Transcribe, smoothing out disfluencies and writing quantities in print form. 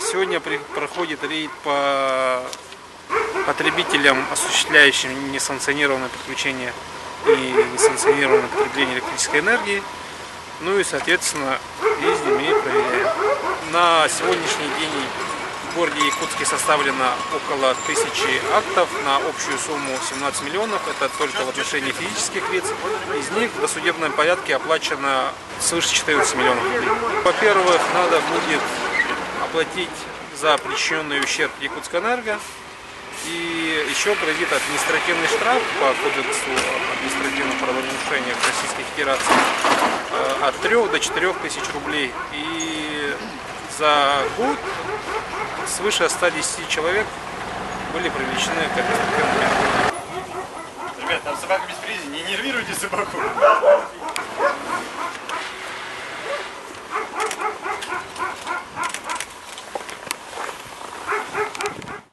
Сегодня проходит рейд по потребителям, осуществляющим несанкционированное подключение и несанкционированное потребление электрической энергии. Ну и, соответственно, ездим и проверяем. На сегодняшний день в городе Якутске составлено около 1000 актов на общую сумму 17 миллионов. Это только в отношении физических лиц. Из них в досудебном порядке оплачено свыше 14 миллионов рублей. Во-первых, надо будет оплатить за причиненный ущерб Якутскэнерго. И еще грозит административный штраф по кодексу административных правонарушений в Российской Федерации от 3 до 4 тысяч рублей. И за год свыше 110 человек были привлечены к административному. Ребят, там собака без призи, не нервируйте собаку.